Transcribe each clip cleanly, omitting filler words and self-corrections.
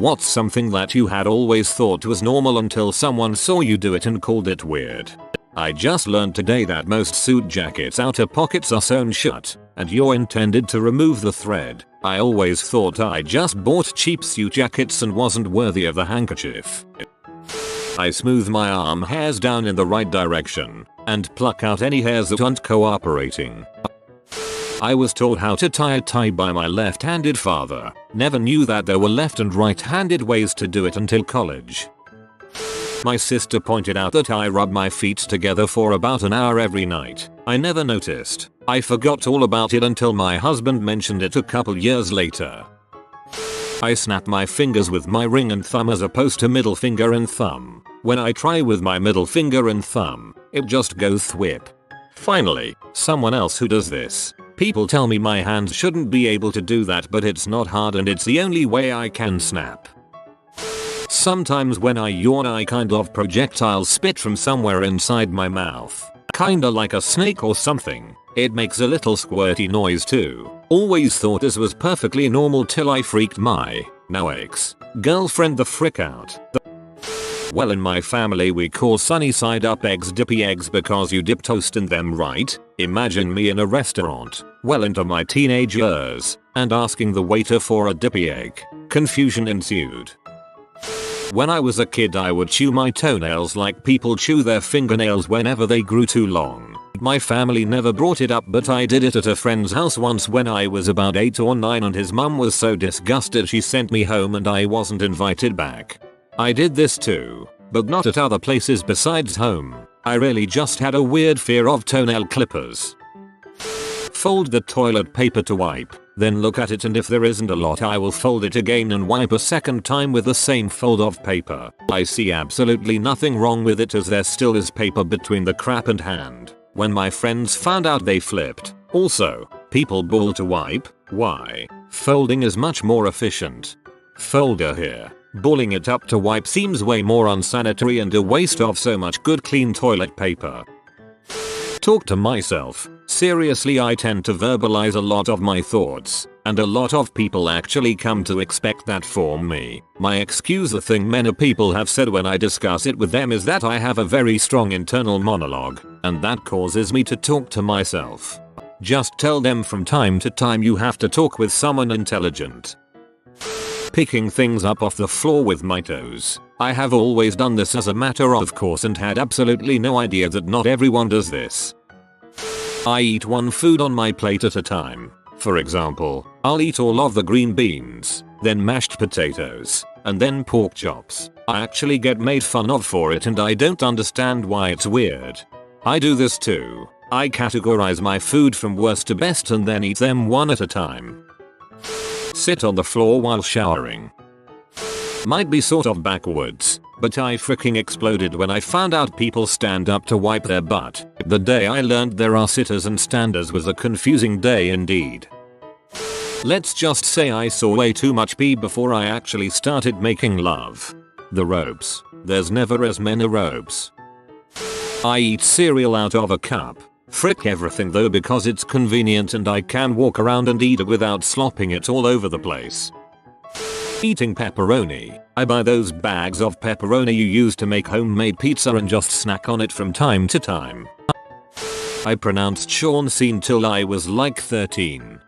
What's something that you had always thought was normal until someone saw you do it and called it weird? I just learned today that most suit jackets' outer pockets are sewn shut, and you're intended to remove the thread. I always thought I just bought cheap suit jackets and wasn't worthy of the handkerchief. I smooth my arm hairs down in the right direction and pluck out any hairs that aren't cooperating. I was taught how to tie a tie by my left-handed father. Never knew that there were left and right-handed ways to do it until college. My sister pointed out that I rub my feet together for about an hour every night. I never noticed. I forgot all about it until my husband mentioned it a couple years later. I snap my fingers with my ring and thumb as opposed to middle finger and thumb. When I try with my middle finger and thumb, it just goes thwip. Finally, someone else who does this. People tell me my hands shouldn't be able to do that, but it's not hard and it's the only way I can snap. Sometimes when I yawn I kind of projectile spit from somewhere inside my mouth. Kinda like a snake or something. It makes a little squirty noise too. Always thought this was perfectly normal till I freaked my now ex-girlfriend the frick out. Well, in my family we call sunny side up eggs dippy eggs because you dip toast in them, right? Imagine me in a restaurant, well into my teenage years, and asking the waiter for a dippy egg. Confusion ensued. When I was a kid I would chew my toenails like people chew their fingernails whenever they grew too long. My family never brought it up, but I did it at a friend's house once when I was about 8 or 9 and his mum was so disgusted she sent me home and I wasn't invited back. I did this too, but not at other places besides home. I really just had a weird fear of toenail clippers. Fold the toilet paper to wipe, then look at it and if there isn't a lot I will fold it again and wipe a second time with the same fold of paper. I see absolutely nothing wrong with it as there still is paper between the crap and hand. When my friends found out they flipped. Also, people ball to wipe. Why? Folding is much more efficient. Folder here. Balling it up to wipe seems way more unsanitary and a waste of so much good clean toilet paper. Talk to myself. Seriously, I tend to verbalize a lot of my thoughts, and a lot of people actually come to expect that from me. My excuse, the thing many people have said when I discuss it with them, is that I have a very strong internal monologue, and that causes me to talk to myself. Just tell them from time to time you have to talk with someone intelligent. Picking things up off the floor with my toes. I have always done this as a matter of course and had absolutely no idea that not everyone does this. I eat one food on my plate at a time. For example, I'll eat all of the green beans, then mashed potatoes, and then pork chops. I actually get made fun of for it and I don't understand why it's weird. I do this too. I categorize my food from worst to best and then eat them one at a time. Sit on the floor while showering. Might be sort of backwards, but I freaking exploded when I found out people stand up to wipe their butt. The day I learned there are sitters and standers was a confusing day indeed. Let's just say I saw way too much pee before I actually started making love. The ropes. There's never as many ropes. I eat cereal out of a cup. Frick everything though because it's convenient and I can walk around and eat it without slopping it all over the place. Eating pepperoni. I buy those bags of pepperoni you use to make homemade pizza and just snack on it from time to time. I pronounced Sean Scene till I was like 13.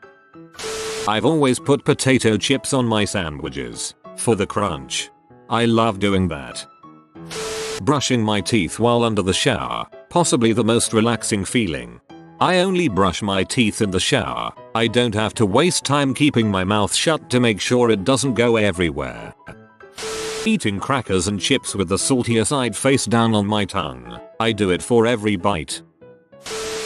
I've always put potato chips on my sandwiches for the crunch. I love doing that. Brushing my teeth while under the shower. Possibly the most relaxing feeling. I only brush my teeth in the shower. I don't have to waste time keeping my mouth shut to make sure it doesn't go everywhere. Eating crackers and chips with the saltier side face down on my tongue. I do it for every bite.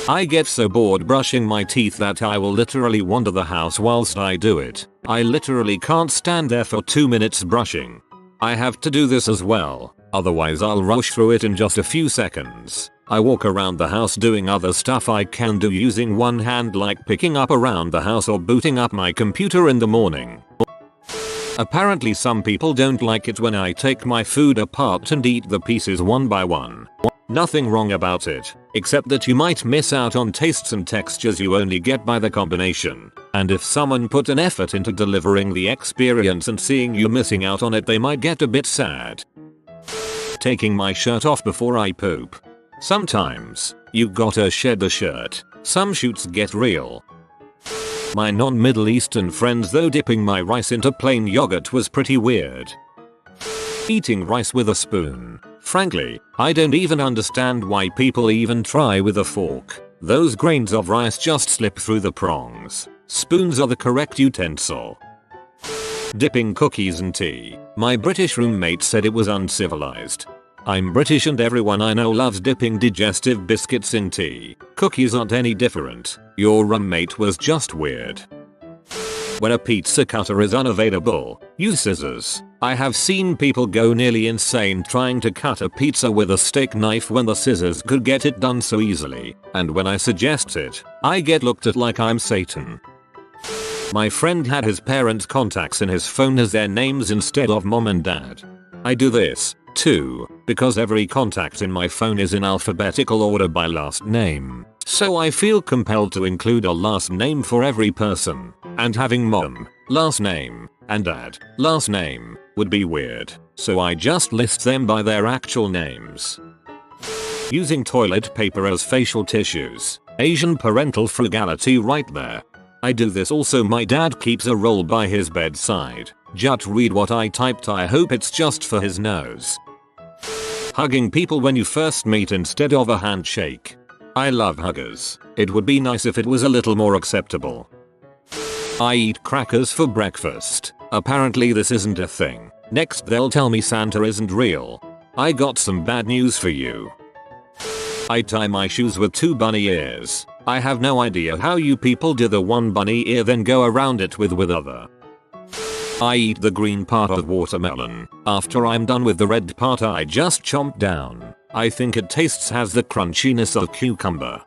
I get so bored brushing my teeth that I will literally wander the house whilst I do it. I literally can't stand there for 2 minutes brushing. I have to do this as well, otherwise I'll rush through it in just a few seconds. I walk around the house doing other stuff I can do using one hand, like picking up around the house or booting up my computer in the morning. Apparently some people don't like it when I take my food apart and eat the pieces one by one. Nothing wrong about it, except that you might miss out on tastes and textures you only get by the combination. And if someone put an effort into delivering the experience and seeing you missing out on it, they might get a bit sad. Taking my shirt off before I poop. Sometimes, you gotta shed the shirt. Some shoots get real. My non-Middle Eastern friends though dipping my rice into plain yogurt was pretty weird. Eating rice with a spoon. Frankly, I don't even understand why people even try with a fork. Those grains of rice just slip through the prongs. Spoons are the correct utensil. Dipping cookies in tea. My British roommate said it was uncivilized. I'm British and everyone I know loves dipping digestive biscuits in tea. Cookies aren't any different. Your roommate was just weird. When a pizza cutter is unavailable, use scissors. I have seen people go nearly insane trying to cut a pizza with a steak knife when the scissors could get it done so easily, and when I suggest it, I get looked at like I'm Satan. My friend had his parents' contacts in his phone as their names instead of mom and dad. I do this, too, because every contact in my phone is in alphabetical order by last name. So I feel compelled to include a last name for every person, and having mom, last name, and dad, last name, would be weird, so I just list them by their actual names. Using toilet paper as facial tissues. Asian parental frugality right there. I do this also. My dad keeps a roll by his bedside. Just read what I typed. I hope it's just for his nose. Hugging people when you first meet instead of a handshake. I love huggers. It would be nice if it was a little more acceptable. I eat crackers for breakfast. Apparently this isn't a thing. Next they'll tell me Santa isn't real. I got some bad news for you. I tie my shoes with 2 bunny ears. I have no idea how you people do the one bunny ear then go around it with other. I eat the green part of watermelon. After I'm done with the red part I just chomp down. I think it has the crunchiness of cucumber.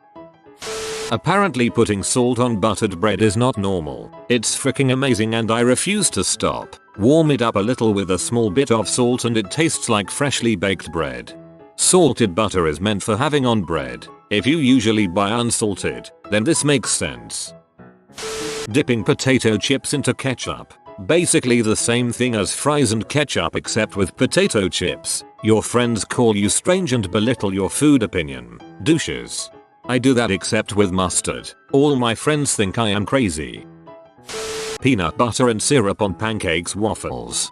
Apparently putting salt on buttered bread is not normal. It's freaking amazing and I refuse to stop. Warm it up a little with a small bit of salt and it tastes like freshly baked bread. Salted butter is meant for having on bread. If you usually buy unsalted, then this makes sense. Dipping potato chips into ketchup. Basically the same thing as fries and ketchup except with potato chips. Your friends call you strange and belittle your food opinion. Douches. I do that except with mustard. All my friends think I am crazy. Peanut butter and syrup on pancakes, waffles.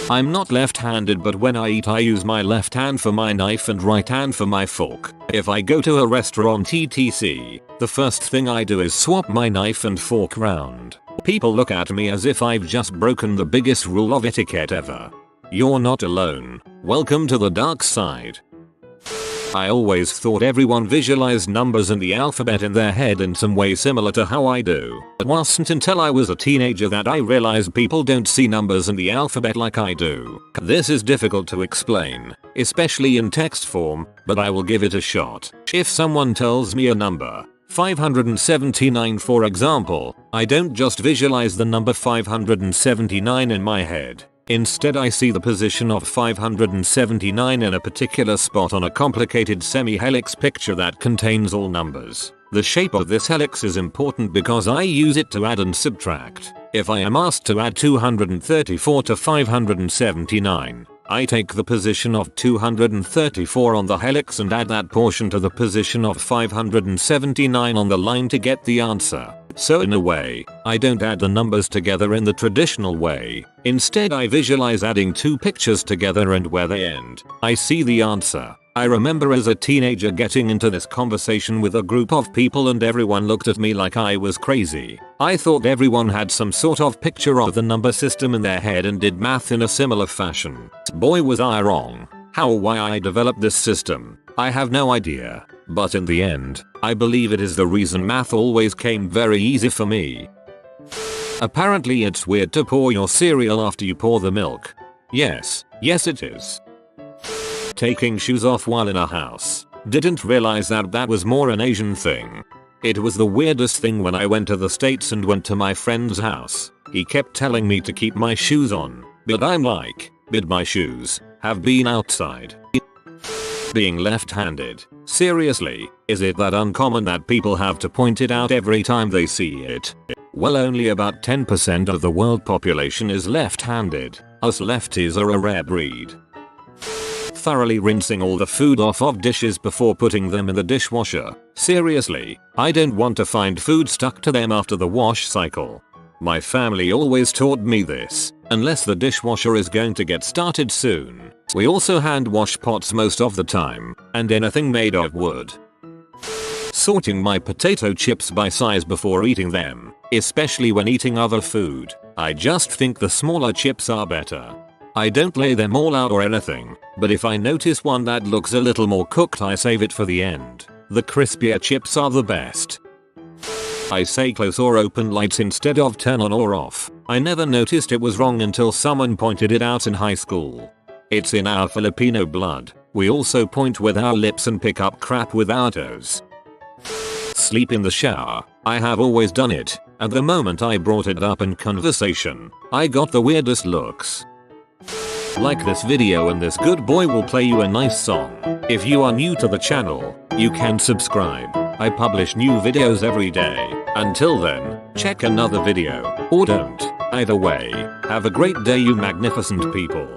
I'm not left-handed but when I eat I use my left hand for my knife and right hand for my fork. If I go to a restaurant etc, the first thing I do is swap my knife and fork round. People look at me as if I've just broken the biggest rule of etiquette ever. You're not alone. Welcome to the dark side. I always thought everyone visualized numbers and the alphabet in their head in some way similar to how I do. It wasn't until I was a teenager that I realized people don't see numbers in the alphabet like I do. This is difficult to explain, especially in text form, but I will give it a shot. If someone tells me a number, 579 for example, I don't just visualize the number 579 in my head. Instead I see the position of 579 in a particular spot on a complicated semi-helix picture that contains all numbers. The shape of this helix is important because I use it to add and subtract. If I am asked to add 234 to 579, I take the position of 234 on the helix and add that portion to the position of 579 on the line to get the answer. So in a way, I don't add the numbers together in the traditional way. Instead I visualize adding 2 pictures together and where they end, I see the answer. I remember as a teenager getting into this conversation with a group of people and everyone looked at me like I was crazy. I thought everyone had some sort of picture of the number system in their head and did math in a similar fashion. Boy was I wrong. How or why I developed this system, I have no idea. But in the end, I believe it is the reason math always came very easy for me. Apparently it's weird to pour your cereal after you pour the milk. Yes it is. Taking shoes off while in a house. Didn't realize that was more an Asian thing. It was the weirdest thing when I went to the States and went to my friend's house. He kept telling me to keep my shoes on, but I'm like, but my shoes have been outside. Being left-handed. Seriously, is it that uncommon that people have to point it out every time they see it? Well, only about 10% of the world population is left-handed. Us lefties are a rare breed. Thoroughly rinsing all the food off of dishes before putting them in the dishwasher. Seriously, I don't want to find food stuck to them after the wash cycle. My family always taught me this, unless the dishwasher is going to get started soon. We also hand wash pots most of the time, and anything made of wood. Sorting my potato chips by size before eating them, especially when eating other food. I just think the smaller chips are better. I don't lay them all out or anything, but if I notice one that looks a little more cooked, I save it for the end. The crispier chips are the best. I say close or open lights instead of turn on or off. I never noticed it was wrong until someone pointed it out in high school. It's in our Filipino blood. We also point with our lips and pick up crap with our toes. Sleep in the shower. I have always done it, and the moment I brought it up in conversation, I got the weirdest looks. Like this video and this good boy will play you a nice song. If you are new to the channel, you can subscribe. I publish new videos every day. Until then, check another video, or don't. Either way, have a great day you magnificent people.